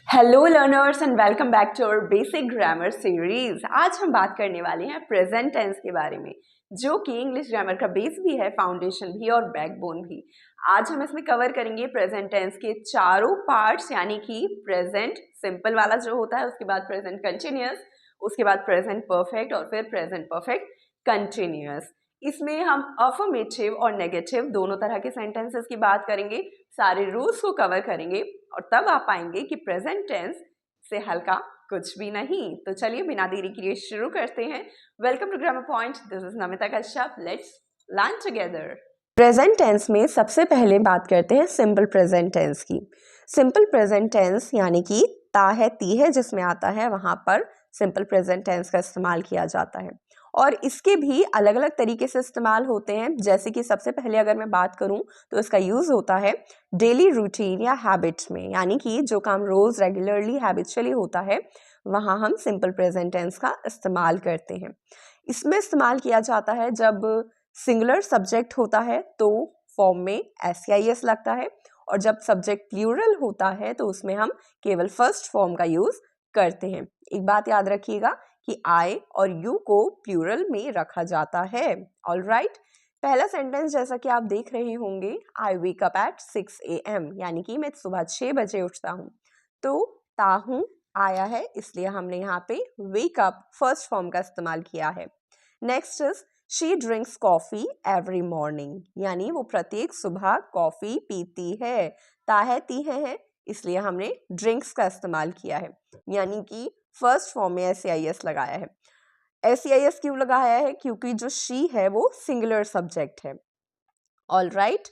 Hello learners and welcome back to our basic grammar series. आज हम बात करने वाले हैं प्रेजेंट टेंस के बारे में, जो कि इंग्लिश ग्रामर का बेस भी है, फाउंडेशन भी और बैकबोन भी। आज हम इसमें कवर करेंगे प्रेजेंट टेंस के चारों पार्ट्स, यानी कि प्रेजेंट सिंपल वाला जो होता है, उसके बाद प्रेजेंट कंटिन्यूअस, उसके बाद प्रेजेंट परफेक्ट और फिर प्रेजेंट परफेक्ट कंटिन्यूअस। इसमें हम अफर्मेटिव और नेगेटिव दोनों तरह के सेंटेंसेस की बात करेंगे, सारे रूल्स को कवर करेंगे और तब आप पाएंगे कि प्रेजेंट टेंस से हल्का कुछ भी नहीं। तो चलिए बिना देरी किए शुरू करते हैं। Welcome to grammar point, this is Namita Kashyap, let's learn together. Present tense में सबसे पहले बात करते हैं सिंपल प्रेजेंट टेंस की। सिंपल प्रेजेंट टेंस यानी कि ता है ती है जिसमें आता है, वहां पर सिंपल प्रेजेंट टेंस का इस्तेमाल किया जाता है और इसके भी अलग अलग तरीके से इस्तेमाल होते हैं। जैसे कि सबसे पहले अगर मैं बात करूं तो इसका यूज होता है डेली रूटीन या हैबिट्स में, यानी कि जो काम रोज रेगुलरली हैबिचुअली होता है वहां हम सिंपल प्रेजेंट टेंस का इस्तेमाल करते हैं। इसमें इस्तेमाल किया जाता है जब सिंगुलर सब्जेक्ट होता है तो फॉर्म में SCIS लगता है, और जब सब्जेक्ट प्लूरल होता है तो उसमें हम केवल फर्स्ट फॉर्म का यूज करते हैं। एक बात याद रखिएगा कि I और you को प्लूरल में रखा जाता है। ऑलराइट, पहला सेंटेंस जैसा कि आप देख रहे होंगे, I wake up at 6 AM, यानी कि मैं सुबह 6 बजे उठता हूँ। तो ताहू आया है, इसलिए हमने यहाँ पे wake up फर्स्ट फॉर्म का इस्तेमाल किया है। Next is she drinks coffee every morning, यानी वो प्रत्येक सुबह कॉफी पीती है। ता है ती है, इसलिए हमने ड्रिंक्स का इस्तेमाल किया है, यानी कि फर्स्ट फॉर्म में SCIS लगाया है। SCIS क्यों लगाया है? क्योंकि जो शी है वो सिंगुलर सब्जेक्ट है। All right,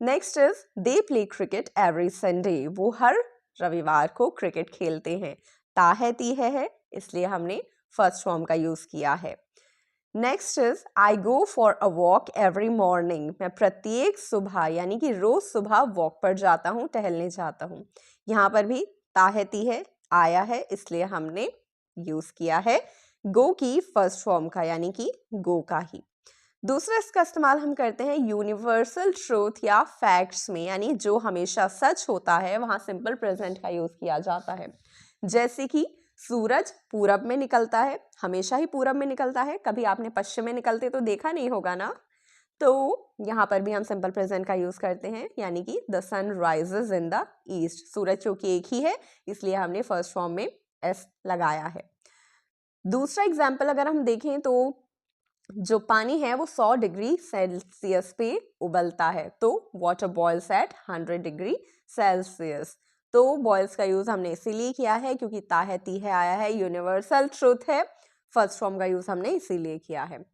next is they play cricket every Sunday, वो हर रविवार को क्रिकेट खेलते हैं। ता है ती है, इसलिए हमने फर्स्ट फॉर्म का यूज किया है। Next is I go for a walk every morning, मैं प्रत्येक सुबह यानी कि रोज सुबह वॉक पर जाता हूँ, टहलने जाता हूँ। यहाँ पर भी ता है ती है आया है, इसलिए हमने यूज किया है गो की फर्स्ट फॉर्म का, यानी कि गो का ही। दूसरा इसका इस्तेमाल हम करते हैं यूनिवर्सल ट्रूथ या फैक्ट्स में, यानी जो हमेशा सच होता है वहां सिंपल प्रेजेंट का यूज किया जाता है। जैसे कि सूरज पूरब में निकलता है, हमेशा ही पूरब में निकलता है, कभी आपने पश्चिम में निकलते तो देखा नहीं होगा ना। तो यहाँ पर भी हम सिंपल प्रेजेंट का यूज करते हैं, यानी कि the sun rises in the east, सूरज चूंकि एक ही है इसलिए हमने फर्स्ट फॉर्म में S लगाया है। दूसरा एग्जाम्पल अगर हम देखें तो जो पानी है वो 100 डिग्री सेल्सियस पे उबलता है, तो water boils at 100 degree Celsius. तो बॉइल्स का यूज हमने इसीलिए किया है क्योंकि ता है ती है आया है, यूनिवर्सल ट्रूथ है, फर्स्ट फॉर्म का यूज हमने इसीलिए किया है।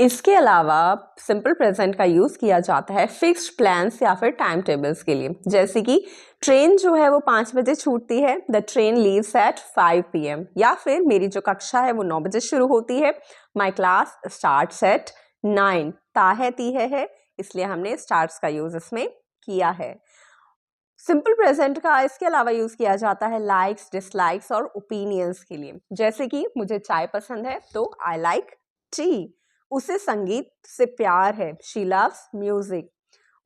इसके अलावा सिंपल प्रेजेंट का यूज किया जाता है फिक्स्ड प्लान्स या फिर टाइम टेबल्स के लिए। जैसे कि ट्रेन जो है वो 5 बजे छूटती है, the train leaves eight 5 PM, या फिर मेरी जो कक्षा है वो 9 बजे शुरू होती है, माई क्लास स्टार्ट्स एट 9। ता है ती है, इसलिए हमने स्टार्ट्स का यूज इसमें किया है। सिंपल प्रेजेंट का इसके अलावा यूज किया जाता है लाइक्स, डिसलाइक्स और ओपिनियंस के लिए। जैसे कि मुझे चाय पसंद है तो आई लाइक टी, उसे संगीत से प्यार है, शी लव्स म्यूजिक,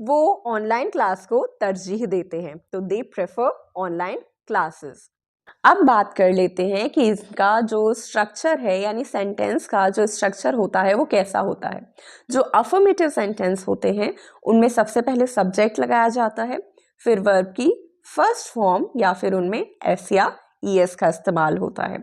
वो ऑनलाइन क्लास को तरजीह देते हैं, तो दे प्रेफर ऑनलाइन क्लासेस। अब बात कर लेते हैं कि इसका जो स्ट्रक्चर है, यानी सेंटेंस का जो स्ट्रक्चर होता है वो कैसा होता है। जो अफर्मेटिव सेंटेंस होते हैं उनमें सबसे पहले सब्जेक्ट लगाया जाता है, फिर वर्ब की फर्स्ट फॉर्म या फिर उनमें S या ES का इस्तेमाल होता है।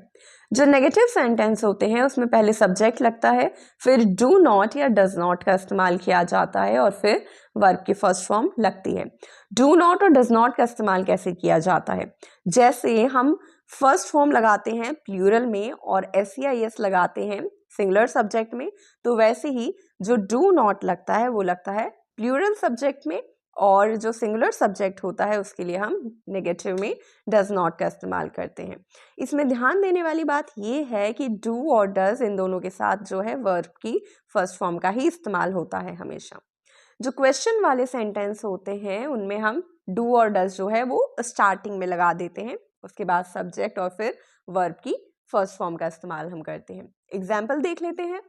जो नेगेटिव सेंटेंस होते हैं उसमें पहले सब्जेक्ट लगता है, फिर डू नॉट या डज नॉट का इस्तेमाल किया जाता है और फिर वर्ब की फर्स्ट फॉर्म लगती है। डू नॉट और डज नॉट का इस्तेमाल कैसे किया जाता है? जैसे हम फर्स्ट फॉर्म लगाते हैं प्लूरल में और S या ES लगाते हैं सिंगुलर सब्जेक्ट में, तो वैसे ही जो डू नॉट लगता है वो लगता है प्लूरल सब्जेक्ट में, और जो सिंगुलर सब्जेक्ट होता है उसके लिए हम नेगेटिव में डज नॉट का इस्तेमाल करते हैं। इसमें ध्यान देने वाली बात ये है कि डू और डज इन दोनों के साथ जो है वर्ब की फर्स्ट फॉर्म का ही इस्तेमाल होता है हमेशा। जो क्वेश्चन वाले सेंटेंस होते हैं उनमें हम डू और डज जो है वो स्टार्टिंग में लगा देते हैं, उसके बाद सब्जेक्ट और फिर वर्ब की फर्स्ट फॉर्म का इस्तेमाल हम करते हैं। एग्जाम्पल देख लेते हैं।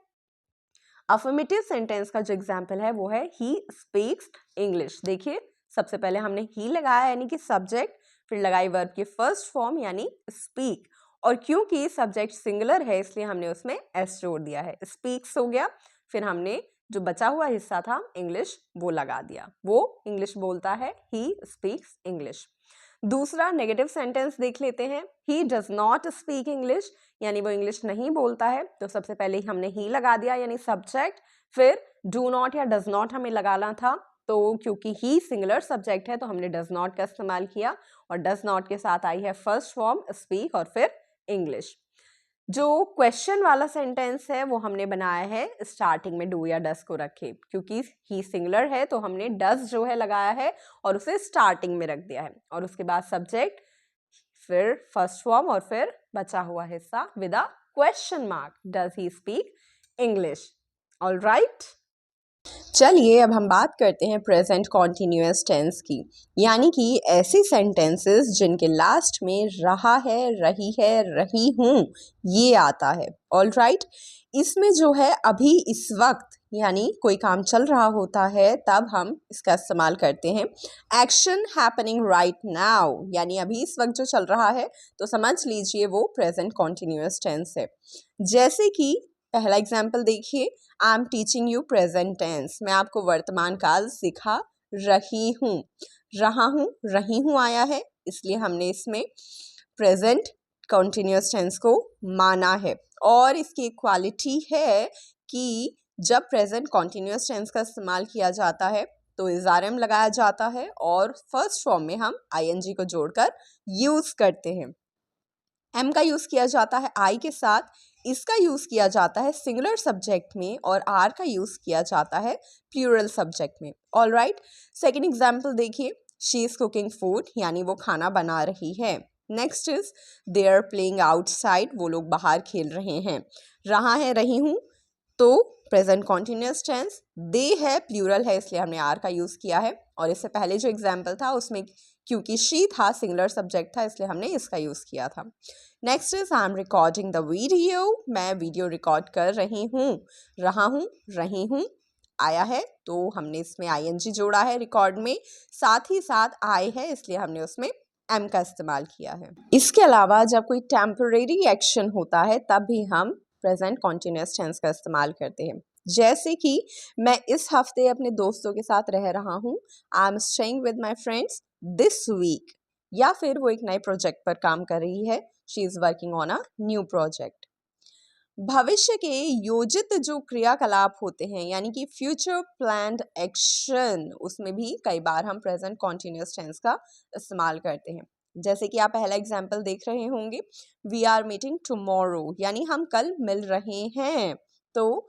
अफर्मेटिव सेंटेंस का जो एग्जाम्पल है वो है ही स्पीक्स इंग्लिश। देखिए सबसे पहले हमने ही लगाया यानी कि सब्जेक्ट, फिर लगाई वर्ब की फर्स्ट फॉर्म यानी स्पीक, और क्योंकि सब्जेक्ट सिंगुलर है इसलिए हमने उसमें एस जोड़ दिया है, स्पीक्स हो गया। फिर हमने जो बचा हुआ हिस्सा था इंग्लिश वो लगा दिया, वो इंग्लिश बोलता है, ही स्पीक्स इंग्लिश। दूसरा नेगेटिव सेंटेंस देख लेते हैं, he does not speak English, यानी वो इंग्लिश नहीं बोलता है। तो सबसे पहले हमने ही लगा दिया यानी सब्जेक्ट, फिर डू नॉट या डज नॉट हमें लगाना था, तो क्योंकि ही सिंगुलर सब्जेक्ट है तो हमने डज नॉट का इस्तेमाल किया, और डज नॉट के साथ आई है फर्स्ट फॉर्म स्पीक और फिर इंग्लिश। जो क्वेश्चन वाला सेंटेंस है वो हमने बनाया है स्टार्टिंग में डू या डस को रखे, क्योंकि ही सिंगुलर है तो हमने डस जो है लगाया है और उसे स्टार्टिंग में रख दिया है, और उसके बाद सब्जेक्ट, फिर फर्स्ट फॉर्म और फिर बचा हुआ हिस्सा with a question mark, does he speak English. Alright, चलिए अब हम बात करते हैं प्रेजेंट कॉन्टिन्यूअस टेंस की, यानी कि ऐसी सेंटेंसेस जिनके लास्ट में रहा है, रही है, रही हूँ ये आता है। ऑलराइट, इसमें जो है अभी इस वक्त यानी कोई काम चल रहा होता है तब हम इसका इस्तेमाल करते हैं। एक्शन हैपनिंग राइट नाउ, यानी अभी इस वक्त जो चल रहा है तो समझ लीजिए वो प्रेजेंट कॉन्टिन्यूअस टेंस है। जैसे कि पहला एग्जाम्पल देखिए, I am teaching you present tense, मैं आपको वर्तमान काल सिखा रही हूँ। रहा हूँ, रही हूँ आया है इसलिए हमने इसमें प्रेजेंट कॉन्टिन्यूअस टेंस को माना है। और इसकी एक क्वालिटी है कि जब प्रेजेंट कॉन्टिन्यूअस टेंस का इस्तेमाल किया जाता है तो इज़ारएम लगाया जाता है और फर्स्ट फॉर्म में हम आईएनजी को जोड़कर यूज करते हैं। एम का यूज किया जाता है आई के साथ, इसका यूज किया जाता है सिंगुलर सब्जेक्ट में, और आर का यूज किया जाता है प्लूरल सब्जेक्ट में। ऑलराइट, सेकेंड एग्जाम्पल देखिए, शी इज कुकिंग फूड, यानी वो खाना बना रही है। Next is they are playing outside, वो लोग बाहर खेल रहे हैं। रहा है, रही हूँ, तो प्रेजेंट कॉन्टिन्यूअस टेंस, दे है प्लूरल है इसलिए हमने आर का यूज किया है, और इससे पहले जो एग्जाम्पल था उसमें क्योंकि शी था सिंगुलर सब्जेक्ट था इसलिए हमने इसका यूज किया था। Next is I am recording the video, मैं वीडियो रिकॉर्ड कर रही हूँ। रहा हूँ, रही हूँ आया है तो हमने इसमें आईएनजी जोड़ा है रिकॉर्ड में, साथ ही साथ आई है इसलिए हमने उसमें एम का इस्तेमाल किया है। इसके अलावा जब कोई टेम्परेरी एक्शन होता है तब भी हम प्रेजेंट कॉन्टिन्यूअस टेंस का इस्तेमाल करते हैं। जैसे कि मैं इस हफ्ते अपने दोस्तों के साथ रह रहा हूँ, I am staying with my friends this week, या फिर वो एक नए प्रोजेक्ट पर काम कर रही है, she is working on a new project. भविष्य के योजित जो क्रियाकलाप होते हैं यानी कि फ्यूचर प्लान्ड एक्शन, उसमें भी कई बार हम प्रेजेंट कॉन्टिन्यूअस टेंस का इस्तेमाल करते हैं। जैसे कि आप पहला एग्जाम्पल देख रहे होंगे, वी आर मीटिंग टुमारो, यानी हम कल मिल रहे हैं, तो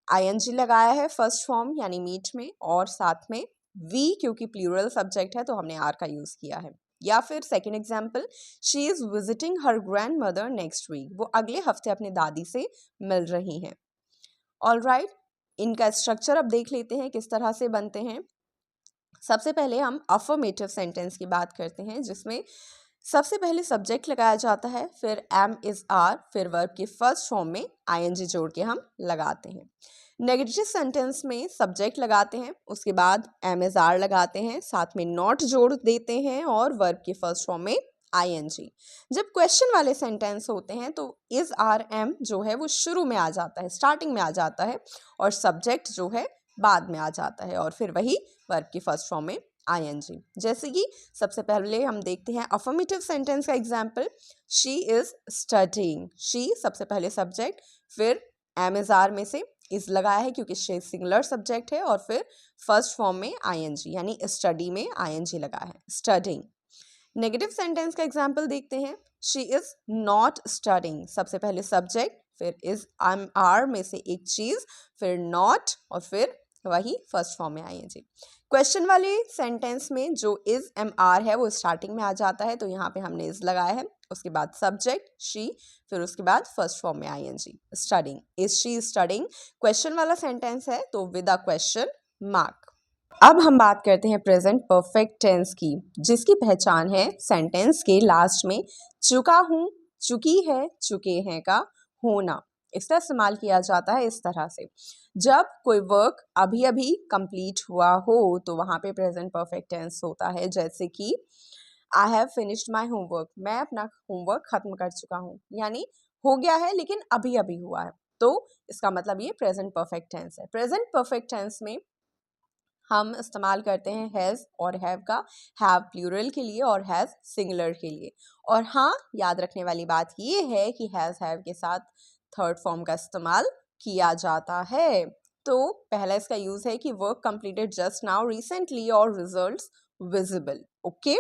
आईएनजी लगाया है फर्स्ट फॉर्म यानी मीट में, और साथ में वी क्योंकि प्लूरल सब्जेक्ट है तो हमने आर का यूज किया है। या फिर second example, she is visiting her grandmother next week, वो अगले हफ्ते अपनी दादी से मिल रही हैं। ऑलराइट, इनका स्ट्रक्चर अब देख लेते हैं किस तरह से बनते हैं। सबसे पहले हम अफर्मेटिव सेंटेंस की बात करते हैं, जिसमें सबसे पहले सब्जेक्ट लगाया जाता है, फिर एम इज आर, फिर वर्ब की फर्स्ट फॉर्म में आईएनजी जोड़ के हम लगाते हैं। नेगेटिव सेंटेंस में सब्जेक्ट लगाते हैं, उसके बाद एम इज आर लगाते हैं, साथ में नॉट जोड़ देते हैं और वर्ब की फर्स्ट फॉर्म में आईएनजी। जब क्वेश्चन वाले सेंटेंस होते हैं तो इज आर एम जो है वो शुरू में आ जाता है, स्टार्टिंग में आ जाता है, और सब्जेक्ट जो है बाद में आ जाता है, और फिर वही वर्ब की फर्स्ट फॉर्म में आईएनजी। जैसे कि सबसे पहले हम देखते हैं अफर्मेटिव सेंटेंस का example, she is studying, she सबसे पहले सब्जेक्ट, फिर एम इज आर में से इज लगाया है क्योंकि शी सिंगुलर सब्जेक्ट है, और फिर फर्स्ट फॉर्म में आईएनजी यानी स्टडी में आईएनजी लगाया है, स्टडीइंग। नेगेटिव सेंटेंस का एग्जाम्पल देखते हैं, शी इज नॉट स्टडीइंग, सबसे पहले सब्जेक्ट, फिर इज एम आर में से एक चीज, फिर नॉट, और फिर वही फर्स्ट फॉर्म में आईएनजी। क्वेश्चन वाले सेंटेंस में जो इज एम आर है वो स्टार्टिंग में आ जाता है, तो यहाँ पे हमने इज लगाया है, उसके बाद सब्जेक्ट शी, फिर उसके बाद फर्स्ट फॉर्म में ING, studying, is she studying. Question वाला सेंटेंस है तो विद अ क्वेश्चन मार्क। अब हम बात करते हैं प्रेजेंट परफेक्ट टेंस की, जिसकी पहचान है सेंटेंस के लास्ट में चुका हूँ, चुकी है, चुके हैं का होना। इसका इस्तेमाल किया जाता है इस तरह से, जब कोई वर्क अभी अभी कंप्लीट हुआ हो तो वहाँ पे प्रेजेंट परफेक्ट टेंस होता है। जैसे कि I have finished my homework, मैं अपना होमवर्क खत्म कर चुका हूँ, यानी हो गया है लेकिन अभी अभी हुआ है, तो इसका मतलब ये प्रेजेंट परफेक्ट टेंस है। प्रेजेंट परफेक्ट टेंस में हम इस्तेमाल करते हैं हैज़ और हैव का, हैव प्लूरल के लिए और हैज़ सिंगुलर के लिए। और हाँ, याद रखने वाली बात ये है कि हैज़ हैव के साथ थर्ड फॉर्म का इस्तेमाल किया जाता है। तो पहला इसका यूज़ है कि work completed just now recently और रिजल्ट्स विजिबल। ओके,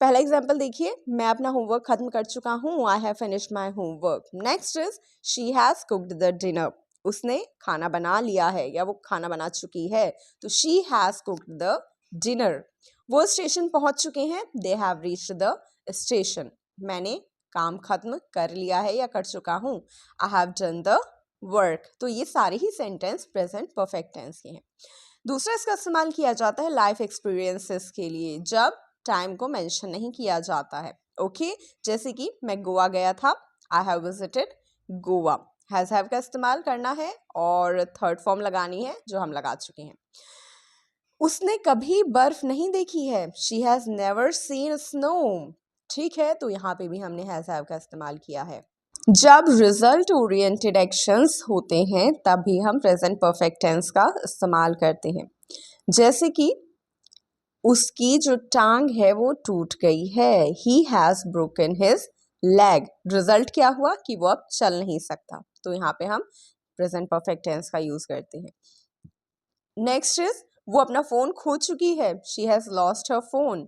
पहला एग्जाम्पल देखिए, मैं अपना होमवर्क खत्म कर चुका हूँ, I have finished my homework. Next is she has cooked the dinner, उसने खाना बना लिया है या वो खाना बना चुकी है, तो she has cooked the dinner. वो स्टेशन पहुंच चुके हैं, they have reached the station, मैंने काम खत्म कर लिया है या कर चुका हूँ, I have done the work. तो ये सारे ही सेंटेंस प्रेजेंट परफेक्ट टेंस के हैं। दूसरा इसका इस्तेमाल किया जाता है लाइफ एक्सपीरियंसेस के लिए, जब टाइम को मेंशन नहीं किया जाता है। ओके, जैसे कि मैं गोवा गया था, I have visited Goa. Has have का इस्तेमाल करना है और थर्ड फॉर्म लगानी है जो हम लगा चुके हैं। उसने कभी बर्फ नहीं देखी है, she has never seen snow. ठीक है, तो यहाँ पे भी हमने हैज़ हैव का इस्तेमाल किया है। जब रिजल्ट ओरिएंटेड एक्शंस होते हैं तब भी हम प्रेजेंट परफेक्ट टेंस का इस्तेमाल करते हैं, जैसे कि उसकी जो टांग है वो टूट गई है, he has broken his leg. Result क्या हुआ कि वो अब चल नहीं सकता, तो यहाँ पे हम प्रेजेंट परफेक्ट टेंस का यूज करते हैं। नेक्स्ट इज वो अपना फोन खो चुकी है, she has lost her phone,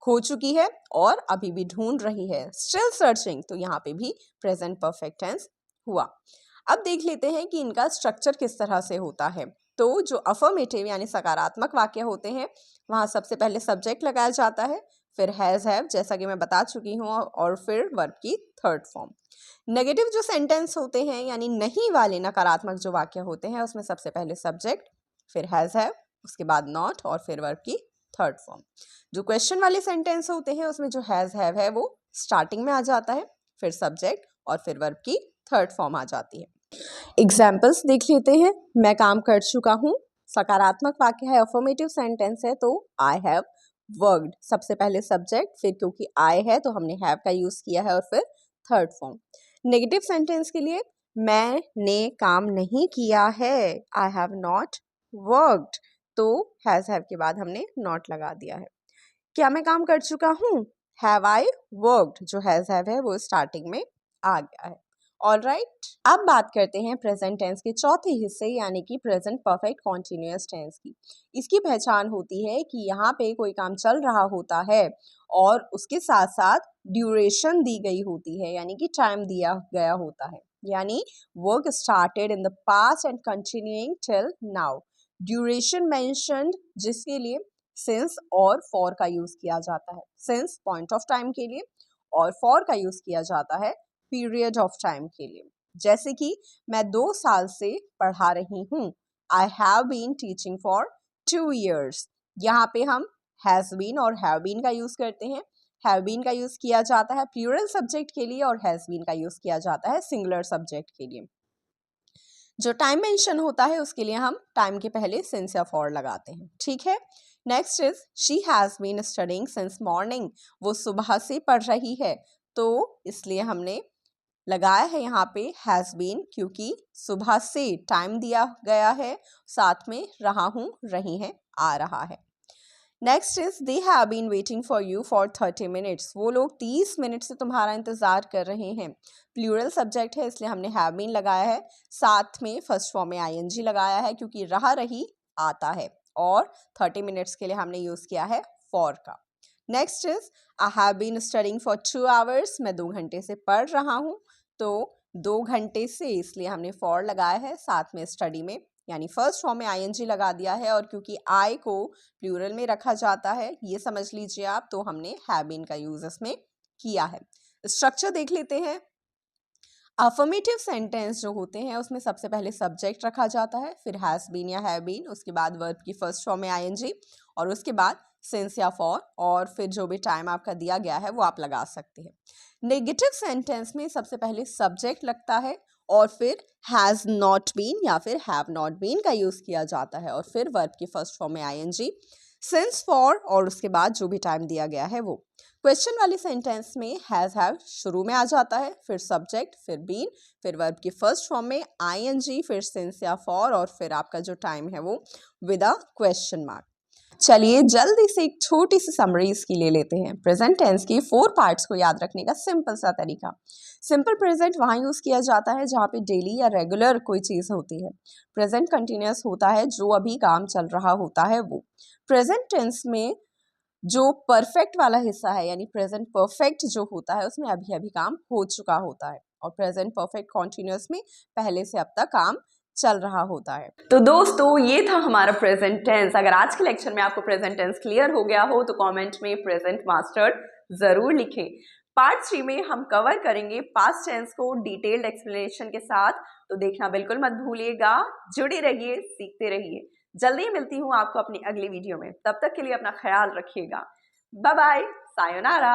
खो चुकी है और अभी भी ढूंढ रही है, स्टिल सर्चिंग, तो यहाँ पे भी प्रेजेंट परफेक्ट टेंस हुआ। अब देख लेते हैं कि इनका स्ट्रक्चर किस तरह से होता है। तो जो अफर्मेटिव यानी सकारात्मक वाक्य होते हैं वहाँ सबसे पहले सब्जेक्ट लगाया जाता है, फिर हैज़ हैव जैसा कि मैं बता चुकी हूँ, और फिर वर्ब की थर्ड फॉर्म। नेगेटिव जो सेंटेंस होते हैं यानी नहीं वाले नकारात्मक जो वाक्य होते हैं उसमें सबसे पहले सब्जेक्ट, फिर हैज़ हैव, उसके बाद नॉट और फिर वर्ब की थर्ड फॉर्म। जो क्वेश्चन वाले सेंटेंस होते हैं उसमें जो हैज़ हैव है वो स्टार्टिंग में आ जाता है, फिर सब्जेक्ट और फिर वर्ब की थर्ड फॉर्म आ जाती है। एग्जाम्पल्स देख लेते हैं। मैं काम कर चुका हूँ, सकारात्मक वाक्य है, अफर्मेटिव सेंटेंस है, तो आई हैव वर्कड, सबसे पहले सब्जेक्ट, फिर क्योंकि आई है तो हमने हैव का यूज किया है और फिर थर्ड फॉर्म। नेगेटिव सेंटेंस के लिए मैंने काम नहीं किया है, आई हैव नॉट वर्कड, तो हैज हैव के बाद हमने नॉट लगा दिया है। क्या मैं काम कर चुका हूँ, हैव आई वर्कड, जो हैज हैव है वो स्टार्टिंग में आ गया है। ऑल राइट, अब बात करते हैं प्रेजेंट टेंस के चौथे हिस्से यानी कि प्रेजेंट परफेक्ट कॉन्टिन्यूअस टेंस की। इसकी पहचान होती है कि यहाँ पे कोई काम चल रहा होता है और उसके साथ साथ ड्यूरेशन दी गई होती है, यानी कि टाइम दिया गया होता है, यानी work started in the past and continuing till now. Duration mentioned जिसके लिए सिंस और फॉर का यूज किया जाता है, सिंस पॉइंट ऑफ टाइम के लिए और फॉर का यूज किया जाता है पीरियड ऑफ टाइम के लिए। जैसे कि मैं 2 साल से पढ़ा रही हूँ, I have been teaching for 2 years। यहाँ पे हम हैज बीन और हैव बीन का यूज करते हैं। हैव बीन का यूज किया जाता है प्लूरल सब्जेक्ट के लिए और हैज बीन का यूज किया जाता है सिंगुलर सब्जेक्ट के लिए। जो टाइम मेंशन होता है उसके लिए हम टाइम के पहले सिंस या फॉर लगाते हैं, ठीक है। Next is she has been studying since morning, वो सुबह से पढ़ रही है, तो इसलिए हमने लगाया है यहाँ पे हैज़ बीन, क्योंकि सुबह से टाइम दिया गया है, साथ में रहा हूँ, रही है, आ रहा है। Next is they have been waiting for you for 30 minutes, वो लोग 30 मिनट से तुम्हारा इंतजार कर रहे हैं। प्लूरल सब्जेक्ट है इसलिए हमने हैव बीन लगाया है, साथ में फर्स्ट फॉर्म में आईएनजी लगाया है क्योंकि रहा रही आता है, और 30 मिनट्स के लिए हमने यूज किया है फॉर का। Next is I have been studying for 2 hours, मैं 2 घंटे से पढ़ रहा हूँ, तो 2 घंटे से इसलिए हमने फॉर लगाया है, साथ में स्टडी में यानी फर्स्ट फॉर्म में आईएनजी लगा दिया है, और क्योंकि आई को प्लूरल में रखा जाता है ये समझ लीजिए आप, तो हमने हैव बीन का यूज इसमें किया है। स्ट्रक्चर देख लेते हैं। अफर्मेटिव सेंटेंस जो होते हैं उसमें सबसे पहले सब्जेक्ट रखा जाता है, फिर हैज बीन या हैव बीन, उसके बाद वर्ब की फर्स्ट फॉर्म में आईएनजी, और उसके बाद सिंस या फॉर, और फिर जो भी टाइम आपका दिया गया है वो आप लगा सकते हैं। नेगेटिव सेंटेंस में सबसे पहले सब्जेक्ट लगता है और फिर हैज़ नॉट बीन या फिर हैव नॉट बीन का यूज़ किया जाता है, और फिर वर्ब की फर्स्ट फॉर्म में आईएनजी, सिंस, फॉर, और उसके बाद जो भी टाइम दिया गया है वो। क्वेश्चन वाले सेंटेंस में हैज हैव शुरू में आ जाता है, फिर सब्जेक्ट, फिर बीन, फिर वर्ब की फर्स्ट फॉर्म में आईएनजी, फिर सिंस या फॉर, और फिर आपका जो टाइम है वो विद अ क्वेश्चन मार्क। चलिए जल्दी से एक छोटी सी समरी इसकी ले लेते हैं। प्रेजेंट टेंस की 4 पार्ट्स को याद रखने का सिंपल सा तरीका। सिंपल प्रेजेंट वहाँ यूज़ किया जाता है जहाँ पे डेली या रेगुलर कोई चीज़ होती है। प्रेजेंट कंटिन्यूस होता है जो अभी काम चल रहा होता है वो। प्रेजेंट टेंस में जो परफेक्ट वाला हिस्सा है यानी प्रेजेंट परफेक्ट जो होता है उसमें अभी अभी काम हो चुका होता है, और प्रेजेंट परफेक्ट कॉन्टिन्यूस में पहले से अब तक काम चल रहा होता है। तो दोस्तों ये था हमारा प्रेजेंट टेंस। अगर आज के लेक्चर में आपको प्रेजेंट टेंस क्लियर हो गया हो तो कमेंट में प्रेजेंट मास्टर जरूर लिखें। पार्ट 3 में हम कवर करेंगे पास्ट टेंस को डिटेल्ड एक्सप्लेनेशन के साथ, तो देखना बिल्कुल मत भूलिएगा। जुड़े रहिए, सीखते रहिए। जल्दी मिलती हूँ आपको अपनी अगली वीडियो में, तब तक के लिए अपना ख्याल रखिएगा। Bye bye, sayonara.